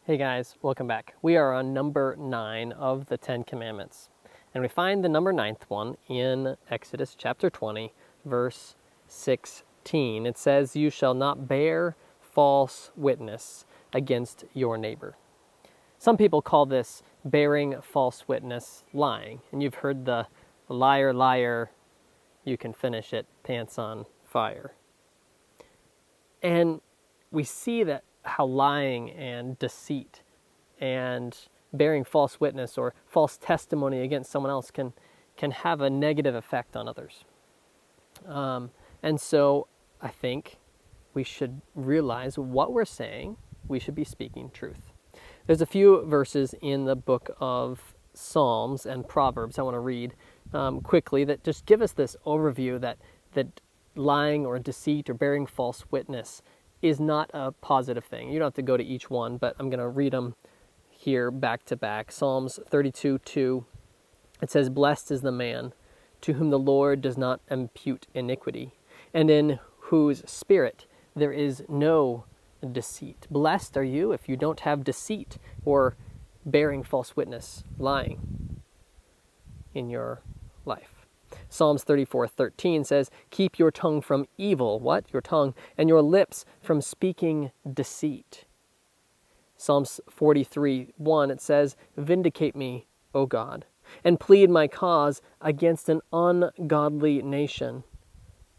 Hey guys, welcome back. We are on number 9 of the 10 Commandments. And we find the number 9th one in Exodus chapter 20, verse 16. It says, "You shall not bear false witness against your neighbor." Some people call this bearing false witness lying. And you've heard the liar, liar, you can finish it, pants on fire. And we see that how lying and deceit and bearing false witness or false testimony against someone else can have a negative effect on others. And so I think we should realize what we're saying. We should be speaking truth. There's a few verses in the book of Psalms and Proverbs I want to read quickly that just give us this overview that lying or deceit or bearing false witness is not a positive thing. You don't have to go to each one, but I'm going to read them here back to back. Psalms 32:2, it says, "Blessed is the man to whom the Lord does not impute iniquity, and in whose spirit there is no deceit." Blessed are you if you don't have deceit or bearing false witness, lying in your life. Psalms 34:13 says, "Keep your tongue from evil," what? Your tongue, "and your lips from speaking deceit." Psalms 43:1, it says, "Vindicate me, O God, and plead my cause against an ungodly nation.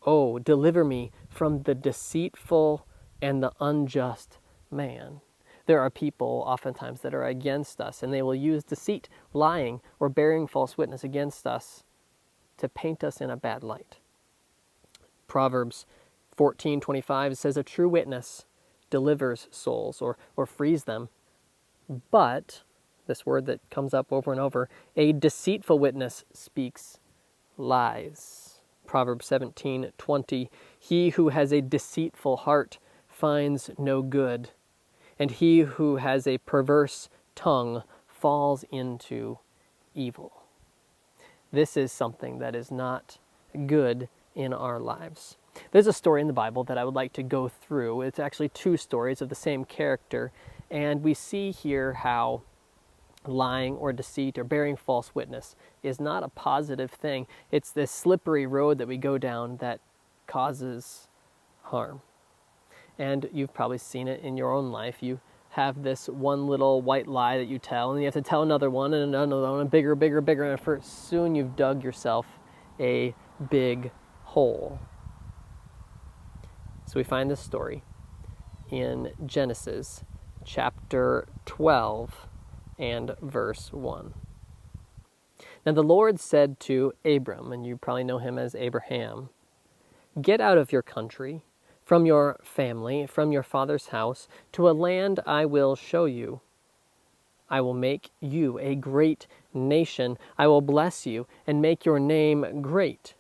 Oh, deliver me from the deceitful and the unjust man." There are people oftentimes that are against us, and they will use deceit, lying, or bearing false witness against us to paint us in a bad light. Proverbs 14:25 says, "A true witness delivers souls," or frees them. But, this word that comes up over and over, "a deceitful witness speaks lies." Proverbs 17:20, "He who has a deceitful heart finds no good, and he who has a perverse tongue falls into evil." This is something that is not good in our lives. There's a story in the Bible that I would like to go through. It's actually two stories of the same character, and we see here how lying or deceit or bearing false witness is not a positive thing. It's this slippery road that we go down that causes harm. And you've probably seen it in your own life. You have this one little white lie that you tell, and you have to tell another one, and another one, and bigger, and soon you've dug yourself a big hole. So we find this story in Genesis chapter 12 and verse 1. "Now the Lord said to Abram," and you probably know him as Abraham, "Get out of your country, from your family, from your father's house, to a land I will show you. I will make you a great nation. I will bless you and make your name great,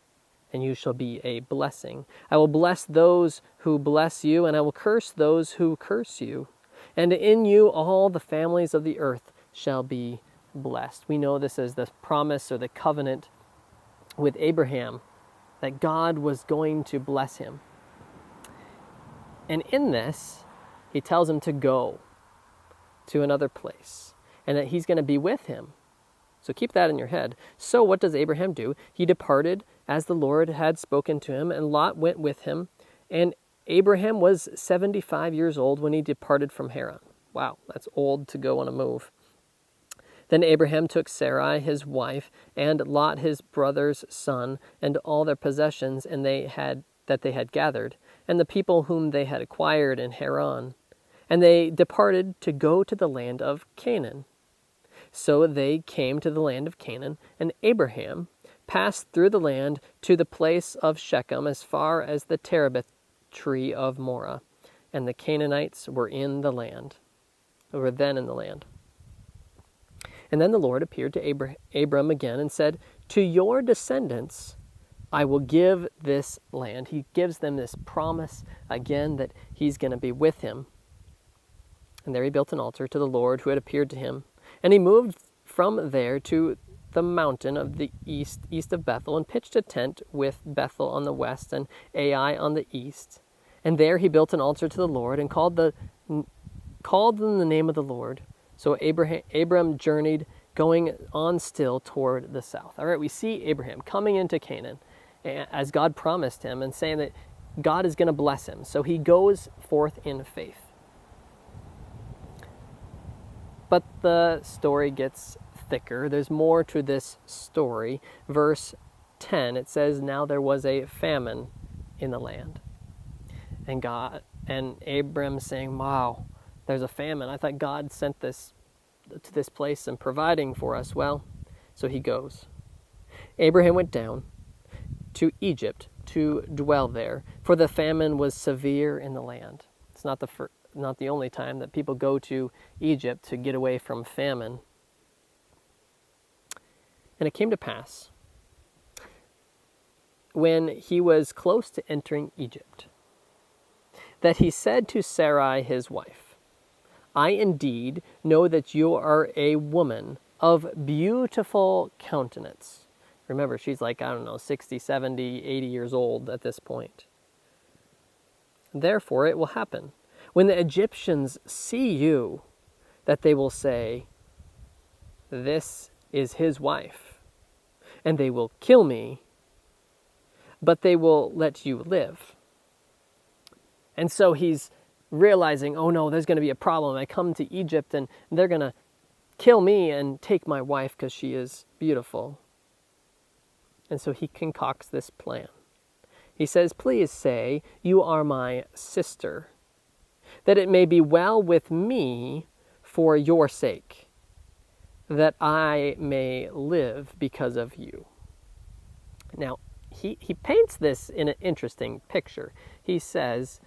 and you shall be a blessing. I will bless those who bless you, and I will curse those who curse you. And in you all the families of the earth shall be blessed." We know this as the promise or the covenant with Abraham, that God was going to bless him. And in this, he tells him to go to another place and that he's going to be with him. So keep that in your head. So what does Abraham do? He departed as the Lord had spoken to him, and Lot went with him. And Abraham was 75 years old when he departed from Haran. Wow, that's old to go on a move. Then Abraham took Sarai his wife, and Lot his brother's son, and all their possessions and they had gathered, and the people whom they had acquired in Haran. And they departed to go to the land of Canaan. So they came to the land of Canaan, and Abraham passed through the land to the place of Shechem as far as the terebinth tree of Moreh. And the Canaanites were then in the land. And then the Lord appeared to Abram again and said, "To your descendants I will give this land." He gives them this promise again that he's going to be with him. And there he built an altar to the Lord who had appeared to him. And he moved from there to the mountain of the east of Bethel, and pitched a tent with Bethel on the west and Ai on the east. And there he built an altar to the Lord, and called the called in the name of the Lord. So Abram journeyed, going on still toward the south. All right, we see Abraham coming into Canaan as God promised him and saying that God is going to bless him. So he goes forth in faith. But the story gets thicker. There's more to this story. Verse 10, it says, now there was a famine in the land. And Abram saying, wow, there's a famine. I thought God sent this to this place and providing for us. Well, so he goes. Abraham went down to Egypt to dwell there, for the famine was severe in the land. It's not the only time that people go to Egypt to get away from famine. And it came to pass, when he was close to entering Egypt, that he said to Sarai his wife, I indeed know that you are a woman of beautiful countenance. Remember, she's like, 60, 70, 80 years old at this point. Therefore it will happen, when the Egyptians see you, that they will say, this is his wife, and they will kill me, but they will let you live. And so he's realizing, oh no, there's going to be a problem. I come to Egypt and they're going to kill me and take my wife because she is beautiful. And so he concocts this plan. He says, please say, you are my sister, that it may be well with me for your sake, that I may live because of you. Now, he paints this in an interesting picture. He says,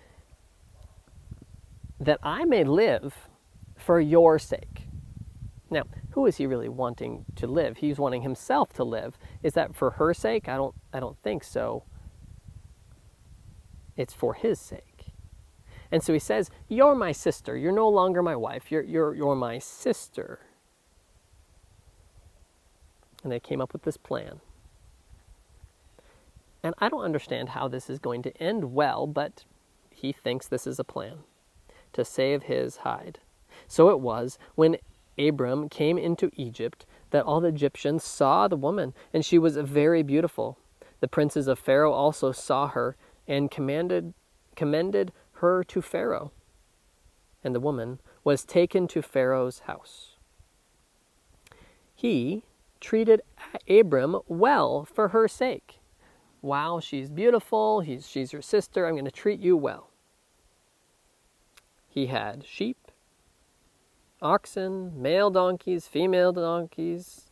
that I may live for your sake. Now, who is he really wanting to live? He's wanting himself to live. Is that for her sake? I don't think so. It's for his sake. And so he says, you're my sister. You're no longer my wife. You're my sister. And they came up with this plan. And I don't understand how this is going to end well, but he thinks this is a plan to save his hide. So it was, when Abram came into Egypt, that all the Egyptians saw the woman, and she was very beautiful. The princes of Pharaoh also saw her and commended her to Pharaoh. And the woman was taken to Pharaoh's house. He treated Abram well for her sake. Wow, she's beautiful. She's your sister. I'm going to treat you well. He had sheep, oxen, male donkeys, female donkeys,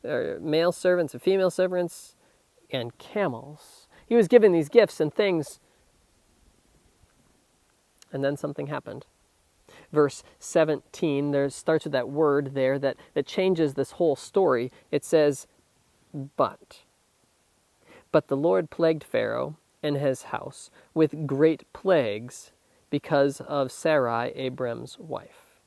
male servants and female servants, and camels. He was given these gifts and things. And then something happened. Verse 17, there starts with that word there that changes this whole story. It says, but the Lord plagued Pharaoh and his house with great plagues because of Sarai, Abram's wife.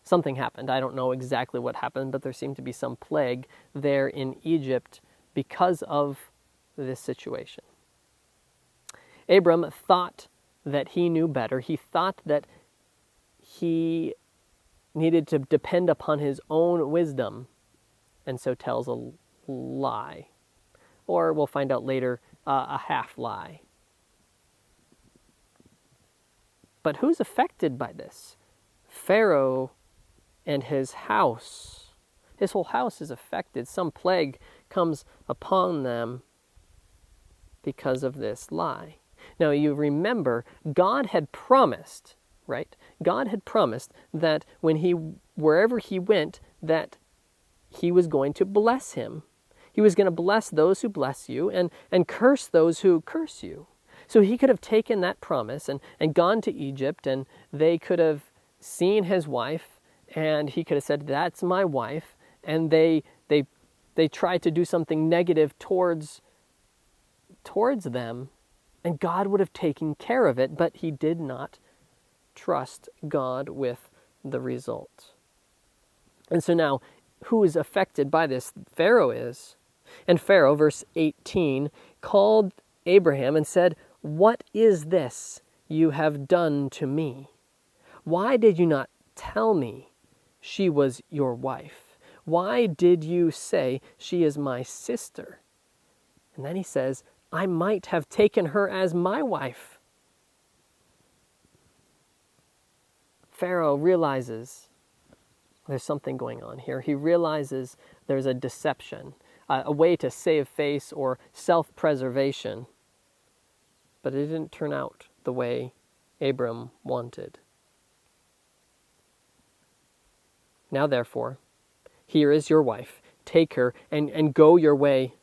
Something happened. I don't know exactly what happened, but there seemed to be some plague there in Egypt because of this situation. Abram thought that he knew better. He thought that he needed to depend upon his own wisdom, and so tells a lie. Or we'll find out later, a half lie. But who's affected by this? Pharaoh and his house. His whole house is affected. Some plague comes upon them because of this lie. Now you remember, God had promised, right? God had promised that wherever he went, that he was going to bless him. He was going to bless those who bless you and curse those who curse you. So he could have taken that promise and gone to Egypt, and they could have seen his wife, and he could have said, that's my wife, and they tried to do something negative towards them, and God would have taken care of it, but he did not trust God with the result. And so now, who is affected by this? Pharaoh is. And Pharaoh, verse 18, called Abraham and said, what is this you have done to me? Why did you not tell me she was your wife? Why did you say she is my sister? And then he says, I might have taken her as my wife. Pharaoh realizes there's something going on here. He realizes there's a deception, a way to save face or self-preservation. But it didn't turn out the way Abram wanted. Now therefore, here is your wife. Take her and go your way,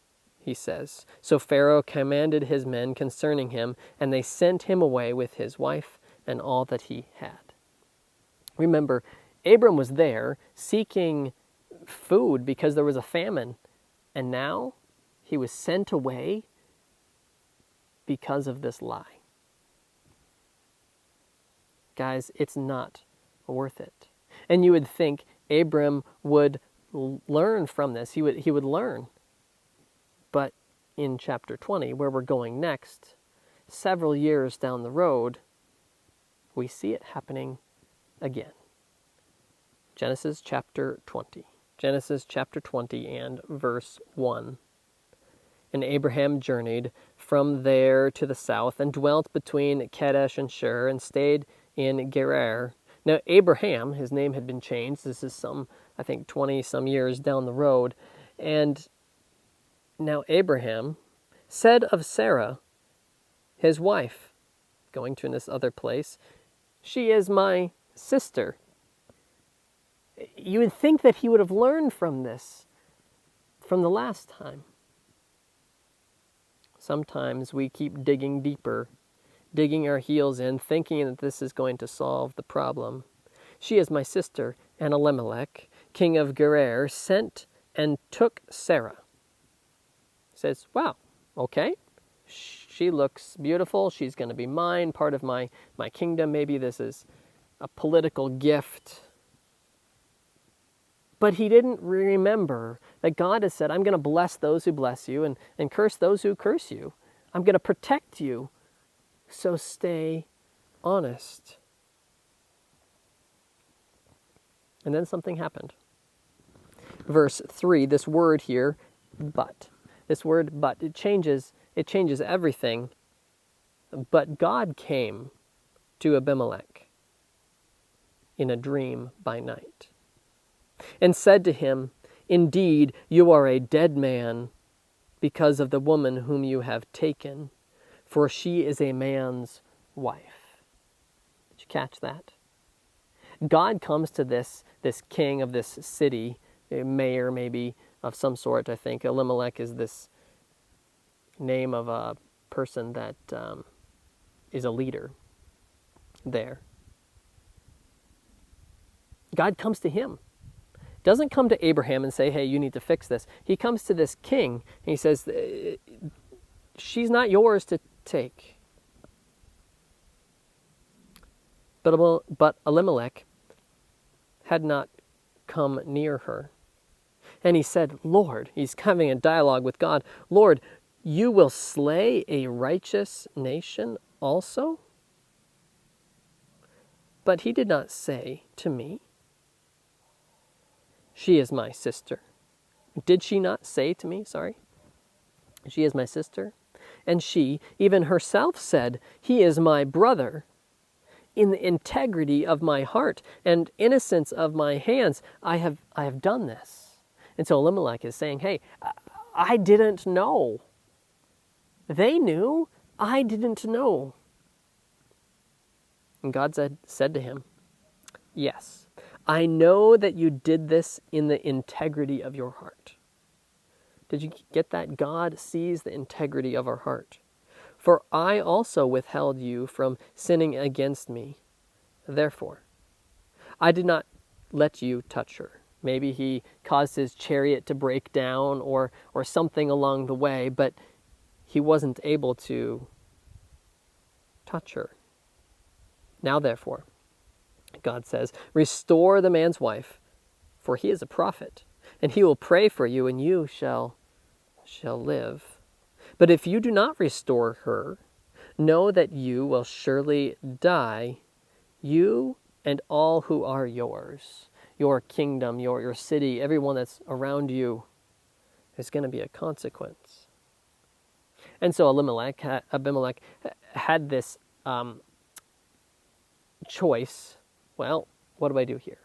he says. So Pharaoh commanded his men concerning him, and they sent him away with his wife and all that he had. Remember, Abram was there seeking food because there was a famine, and now he was sent away because of this lie. Guys, it's not worth it. And you would think Abram would learn from this. He would learn. But in chapter 20, where we're going next, several years down the road, we see it happening again. Genesis chapter 20. Genesis chapter 20 and verse 1. And Abraham journeyed from there to the south and dwelt between Kadesh and Shur and stayed in Gerar. Now Abraham, his name had been changed. This is 20 some years down the road. And now Abraham said of Sarah, his wife, going to this other place, she is my sister. You would think that he would have learned from this from the last time. Sometimes we keep digging deeper, digging our heels in, thinking that this is going to solve the problem. She is my sister, and Elimelech, king of Gerar, sent and took Sarah. Says, wow, okay, she looks beautiful, she's going to be mine, part of my kingdom, maybe this is a political gift. But he didn't remember that God has said, I'm going to bless those who bless you and curse those who curse you. I'm going to protect you, so stay honest. And then something happened. Verse 3, this word here, but. This word, but, it changes everything. But God came to Abimelech in a dream by night and said to him, indeed, you are a dead man because of the woman whom you have taken, for she is a man's wife. Did you catch that? God comes to this king of this city, a mayor maybe of some sort, I think. Elimelech is this name of a person that is a leader there. God comes to him. Doesn't come to Abraham and say, hey, you need to fix this. He comes to this king and he says, she's not yours to take. But Elimelech had not come near her. And he said, Lord, he's having a dialogue with God, Lord, you will slay a righteous nation also? But he did not say to me, she is my sister. Did she not say to me, she is my sister? And she, even herself, said, he is my brother. In the integrity of my heart and innocence of my hands, I have done this. And so Elimelech is saying, hey, I didn't know. They knew. I didn't know. And God said to him, yes, I know that you did this in the integrity of your heart. Did you get that? God sees the integrity of our heart. For I also withheld you from sinning against me. Therefore, I did not let you touch her. Maybe he caused his chariot to break down or something along the way, but he wasn't able to touch her. Now therefore, God says, restore the man's wife, for he is a prophet, and he will pray for you, and you shall live. But if you do not restore her, know that you will surely die, you and all who are yours, your kingdom, your city, everyone that's around you, there's going to be a consequence. And so Abimelech had this choice. Well, what do I do here?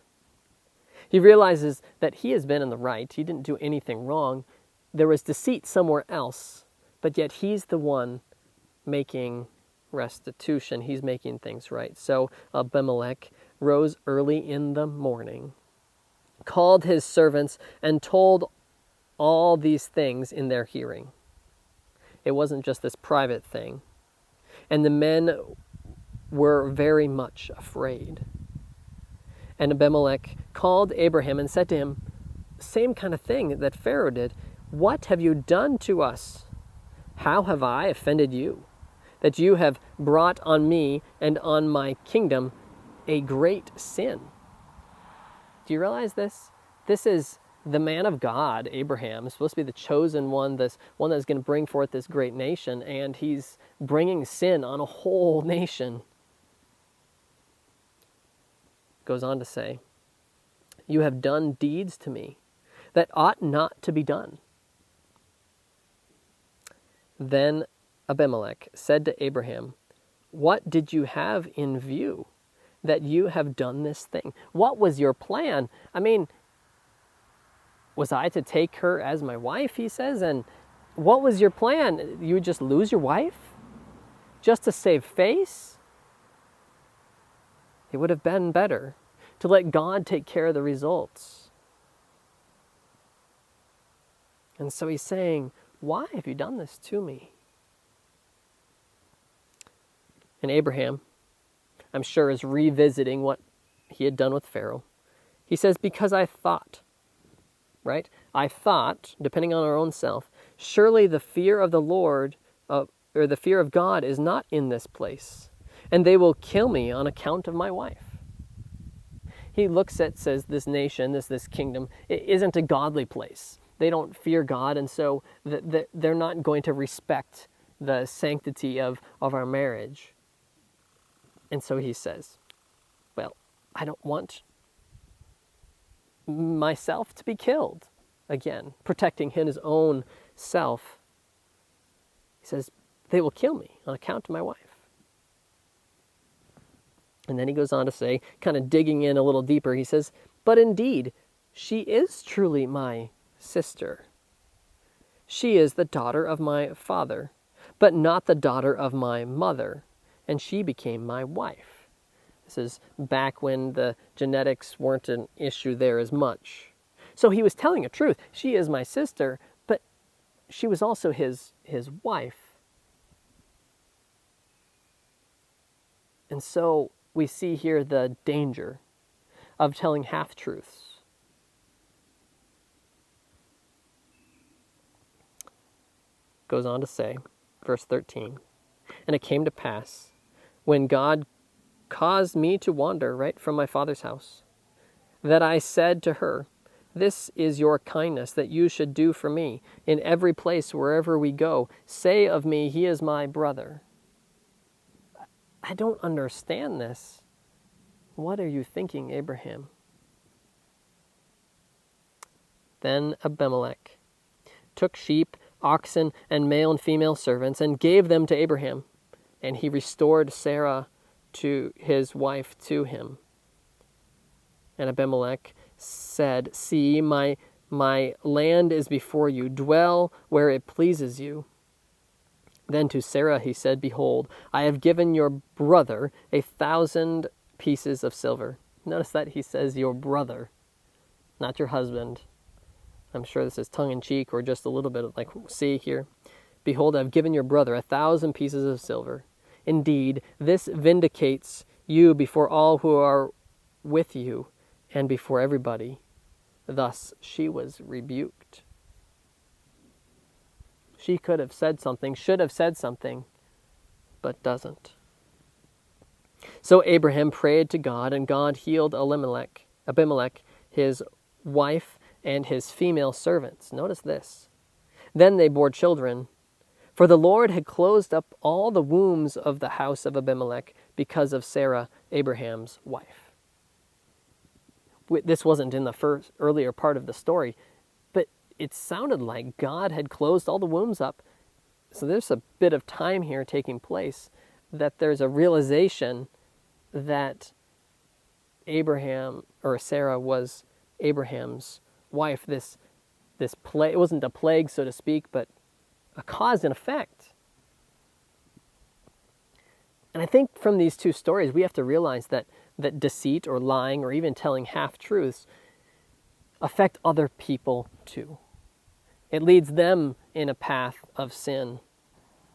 He realizes that he has been in the right. He didn't do anything wrong. There was deceit somewhere else, but yet he's the one making restitution. He's making things right. So Abimelech rose early in the morning, called his servants, and told all these things in their hearing. It wasn't just this private thing. And the men were very much afraid. And Abimelech called Abraham and said to him, same kind of thing that Pharaoh did. What have you done to us? How have I offended you, that you have brought on me and on my kingdom a great sin? Do you realize this? This is the man of God, Abraham, is supposed to be the chosen one, this one that's going to bring forth this great nation, and he's bringing sin on a whole nation. Goes on to say, you have done deeds to me that ought not to be done. Then Abimelech said to Abraham, what did you have in view that you have done this thing? What was your plan? I mean, was I to take her as my wife, he says, and what was your plan? You would just lose your wife? Just to save face? It would have been better to let God take care of the results. And so he's saying, why have you done this to me? And Abraham, I'm sure, is revisiting what he had done with Pharaoh. He says, because I thought, right? I thought, depending on our own self, surely the fear of the Lord, or the fear of God is not in this place, and they will kill me on account of my wife. He looks at, says, this nation, this kingdom, it isn't a godly place. They don't fear God, and so they're not going to respect the sanctity of our marriage. And so he says, well, I don't want myself to be killed. Again, protecting his own self. He says, they will kill me on account of my wife. And then he goes on to say, kind of digging in a little deeper, he says, but indeed, she is truly my sister. She is the daughter of my father, but not the daughter of my mother, and she became my wife. This is back when the genetics weren't an issue there as much. So he was telling the truth. She is my sister, but she was also his wife. And so we see here the danger of telling half-truths. Goes on to say, verse 13, and it came to pass, when God caused me to wander, right, from my father's house, that I said to her, this is your kindness that you should do for me. In every place, wherever we go, say of me, he is my brother. I don't understand this. What are you thinking, Abraham? Then Abimelech took sheep, oxen, and male and female servants, and gave them to Abraham. And he restored Sarah, to his wife, to him. And Abimelech said, see, my land is before you. Dwell where it pleases you. Then to Sarah he said, behold, I have given your brother 1,000 pieces of silver. Notice that he says your brother, not your husband. I'm sure this is tongue-in-cheek or just a little bit of like, see here. Behold, I've given your brother 1,000 pieces of silver. Indeed, this vindicates you before all who are with you and before everybody. Thus she was rebuked. She could have said something, should have said something, but doesn't. So Abraham prayed to God, and God healed Abimelech, his wife, and his female servants. Notice this. Then they bore children, for the Lord had closed up all the wombs of the house of Abimelech because of Sarah, Abraham's wife. This wasn't in the earlier part of the story, but it sounded like God had closed all the wombs up. So there's a bit of time here taking place, that there's a realization that Abraham, or Sarah, was Abraham's wife. This plague, it wasn't a plague, so to speak, but a cause and effect. And I think from these two stories, we have to realize that deceit or lying or even telling half-truths affect other people too. It leads them in a path of sin.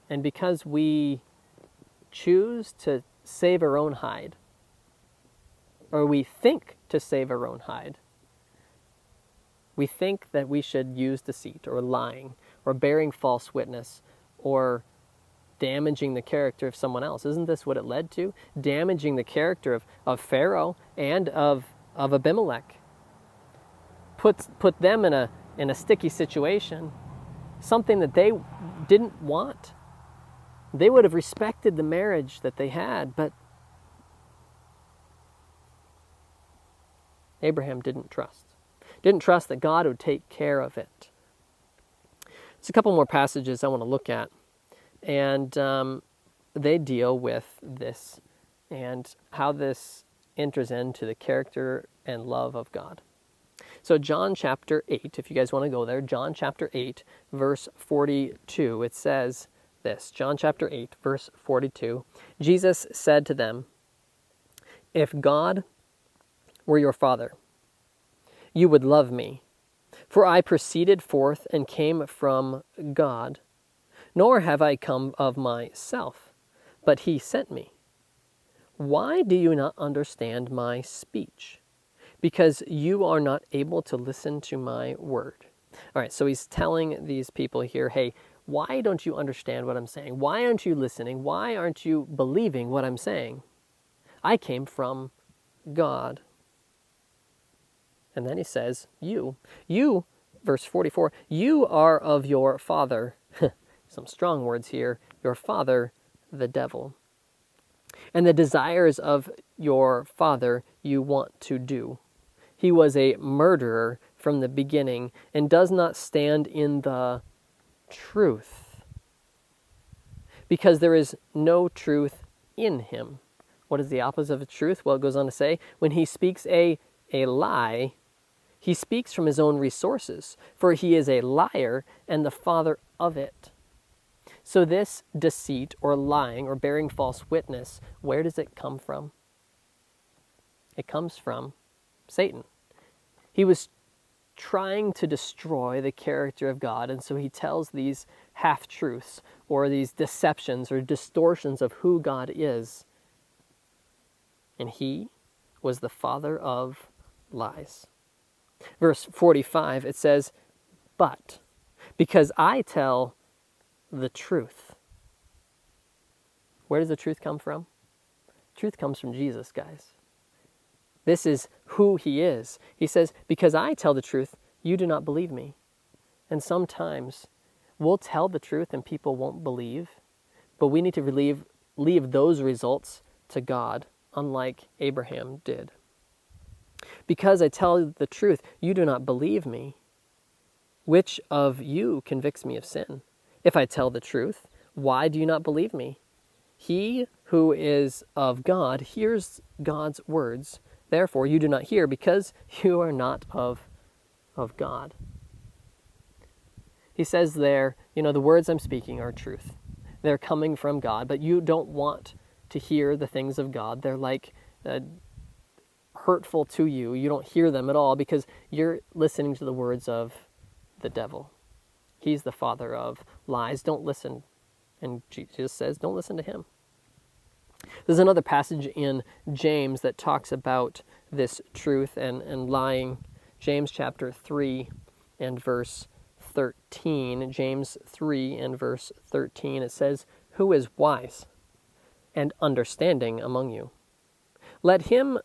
And because we choose to save our own hide, or we think to save our own hide, we think that we should use deceit or lying or bearing false witness or damaging the character of someone else. Isn't this what it led to? Damaging the character of Pharaoh and of Abimelech. Put them in a sticky situation, something that they didn't want. They would have respected the marriage that they had, but Abraham didn't trust. Didn't trust that God would take care of it. There's a couple more passages I want to look at, and they deal with this and how this enters into the character and love of God. So John chapter 8, if you guys want to go there, John chapter 8, verse 42, it says this, John chapter 8, verse 42, Jesus said to them, "If God were your Father, you would love me, for I proceeded forth and came from God, nor have I come of myself, but he sent me. Why do you not understand my speech? Because you are not able to listen to my word." All right, so he's telling these people here, hey, why don't you understand what I'm saying? Why aren't you listening? Why aren't you believing what I'm saying? I came from God. And then he says, you, verse 44, you are of your father, some strong words here, your father, the devil. And the desires of your father you want to do. He was a murderer from the beginning and does not stand in the truth, because there is no truth in him. What is the opposite of truth? Well, it goes on to say, when he speaks a lie, he speaks from his own resources, for he is a liar and the father of it. So this deceit or lying or bearing false witness, where does it come from? It comes from Satan. He was trying to destroy the character of God, and so he tells these half-truths or these deceptions or distortions of who God is. And he was the father of lies. Verse 45, it says, "But because I tell the truth." Where does the truth come from? Truth comes from Jesus, guys. This is who he is. He says, because I tell the truth, you do not believe me. And sometimes we'll tell the truth and people won't believe, but we need to leave those results to God, unlike Abraham did. Because I tell the truth, you do not believe me. Which of you convicts me of sin? If I tell the truth, why do you not believe me? He who is of God hears God's words. Therefore, you do not hear, because you are not of God. He says there, the words I'm speaking are truth. They're coming from God, but you don't want to hear the things of God. They're like hurtful to you. You don't hear them at all because you're listening to the words of the devil. He's the father of lies. Don't listen. And Jesus says, don't listen to him. There's another passage in James that talks about this truth and lying. James chapter 3 and verse 13. James 3 and verse 13, it says, "Who is wise and understanding among you? Let him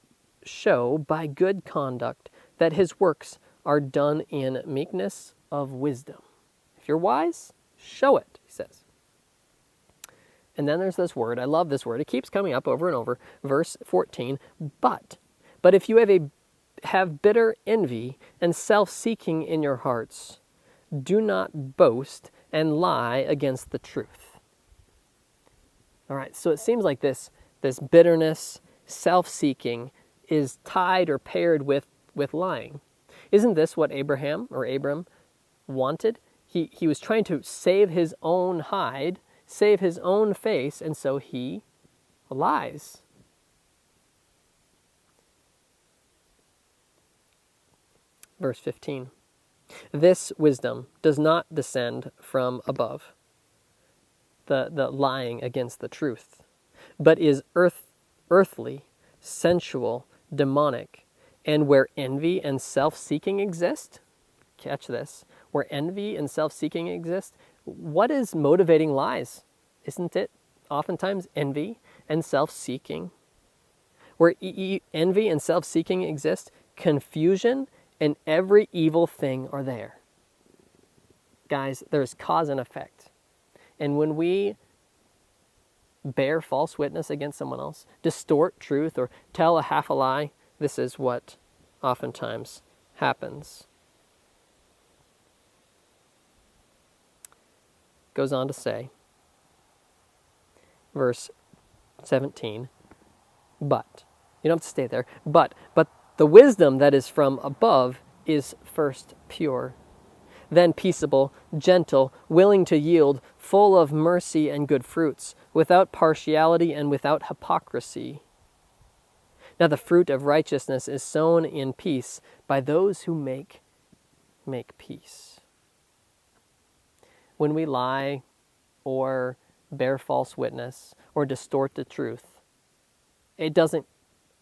show by good conduct that his works are done in meekness of wisdom." If you're wise, show it, he says. And then there's this word. I love this word. It keeps coming up over and over. Verse 14. But if you have have bitter envy and self-seeking in your hearts. Do not boast and lie against the truth. All right, so it seems like this bitterness, self-seeking is tied or paired with lying. Isn't this what Abram wanted? He was trying to save his own hide, save his own face, and so he lies. Verse 15. This wisdom does not descend from above, the lying against the truth, but is earthly, sensual, demonic, and where envy and self-seeking exist, catch this, where envy and self-seeking exist, what is motivating lies? Isn't it oftentimes envy and self-seeking? Where envy and self-seeking exist, confusion and every evil thing are there. Guys, there's cause and effect. And when we bear false witness against someone else, distort truth, or tell a half a lie, this is what oftentimes happens. Goes on to say, verse 17, but, you don't have to stay there, but the wisdom that is from above is first pure, then peaceable, gentle, willing to yield, full of mercy and good fruits, without partiality and without hypocrisy. Now the fruit of righteousness is sown in peace by those who make peace. When we lie or bear false witness or distort the truth, it doesn't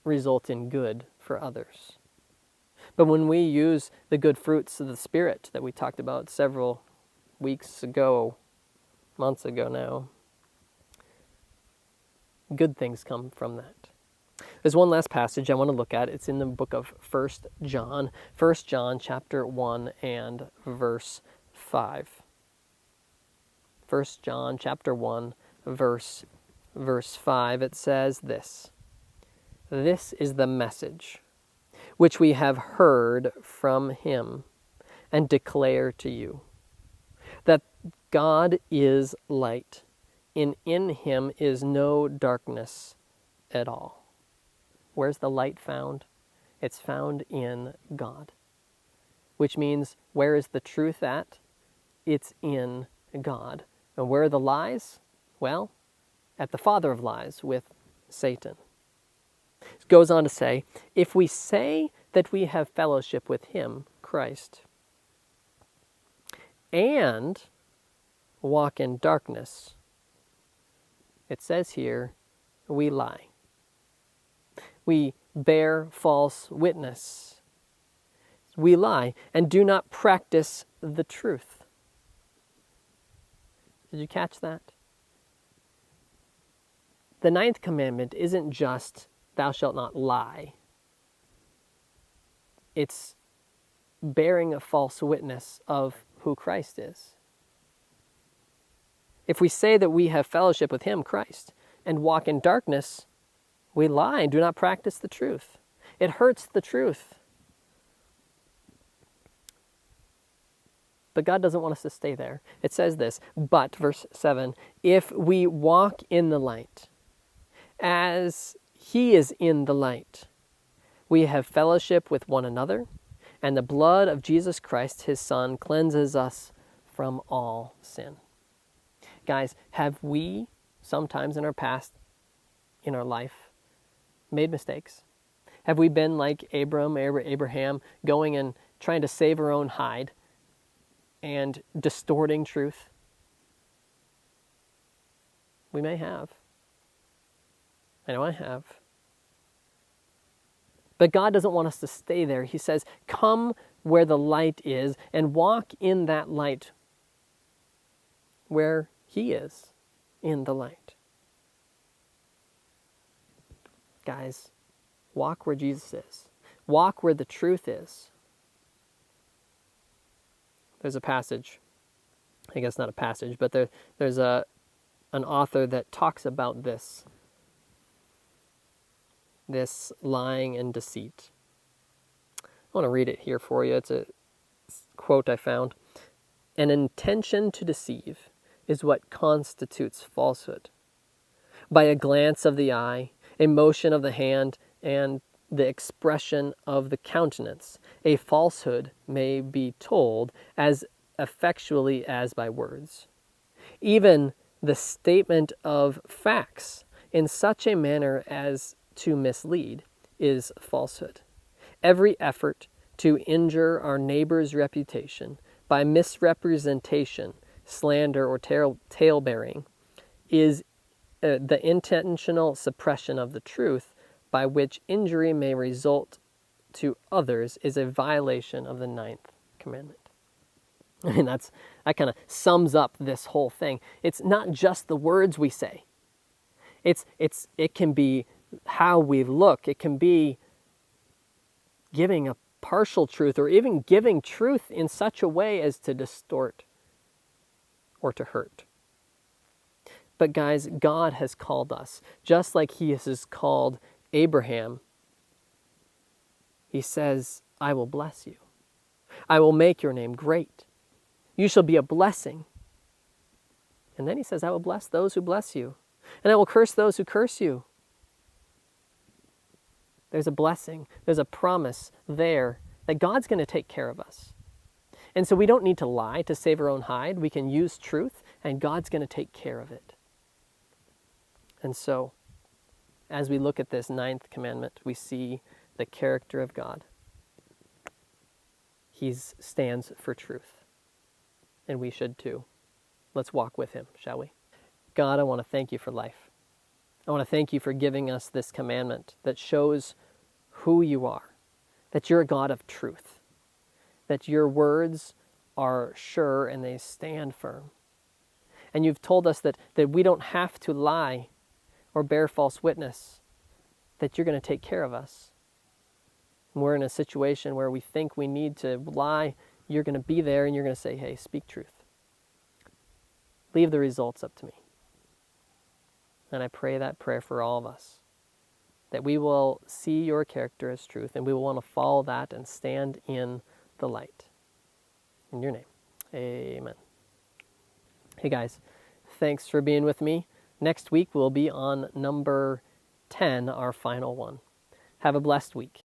result in good for others. But when we use the good fruits of the Spirit that we talked about several weeks ago, months ago now, good things come from that. There's one last passage I want to look at. It's in the book of 1 John. 1 John chapter 1 and verse 5. 1 John chapter 1 verse 5. It says this. This is the message which we have heard from him and declare to you, that God is light, and in him is no darkness at all. Where's the light found? It's found in God, which means where is the truth at? It's in God. And where are the lies? Well, at the father of lies, with Satan. It goes on to say, if we say that we have fellowship with him, Christ, and walk in darkness, it says here, we lie. We bear false witness. We lie and do not practice the truth. Did you catch that? The 9th commandment isn't just thou shalt not lie. It's bearing a false witness of who Christ is. If we say that we have fellowship with him, Christ, and walk in darkness, we lie and do not practice the truth. It hurts the truth. But God doesn't want us to stay there. It says this, but, verse 7, if we walk in the light, as he is in the light, we have fellowship with one another, and the blood of Jesus Christ, his Son, cleanses us from all sin. Guys, have we sometimes in our past, in our life, made mistakes? Have we been like Abraham, going and trying to save our own hide and distorting truth? We may have. I know I have. But God doesn't want us to stay there. He says, come where the light is and walk in that light where he is in the light. Guys, walk where Jesus is. Walk where the truth is. There's a passage, I guess not a passage, but there's an author that talks about this lying and deceit. I want to read it here for you. It's a quote I found. An intention to deceive is what constitutes falsehood. By a glance of the eye, a motion of the hand, and the expression of the countenance, a falsehood may be told as effectually as by words. Even the statement of facts in such a manner as to mislead is falsehood. Every effort to injure our neighbor's reputation by misrepresentation, slander, or tale-bearing is the intentional suppression of the truth by which injury may result to others is a violation of the 9th commandment. I mean, that kind of sums up this whole thing. It's not just the words we say. It can be how we look. It can be giving a partial truth, or even giving truth in such a way as to distort or to hurt. But guys, God has called us, just like He has called Abraham. He says, I will bless you. I will make your name great. You shall be a blessing. And then He says, I will bless those who bless you, and I will curse those who curse you. There's a blessing, there's a promise there that God's going to take care of us. And so we don't need to lie to save our own hide. We can use truth, and God's going to take care of it. And so, as we look at this 9th commandment, we see the character of God. He stands for truth, and we should too. Let's walk with Him, shall we? God, I want to thank You for life. I want to thank You for giving us this commandment that shows who You are, that You're a God of truth, that Your words are sure and they stand firm. And You've told us that we don't have to lie or bear false witness, that You're going to take care of us. When we're in a situation where we think we need to lie, You're going to be there and You're going to say, hey, speak truth. Leave the results up to Me. And I pray that prayer for all of us, that we will see Your character as truth, and we will want to follow that and stand in the light. In Your name, amen. Hey guys, thanks for being with me. Next week we'll be on number 10, our final one. Have a blessed week.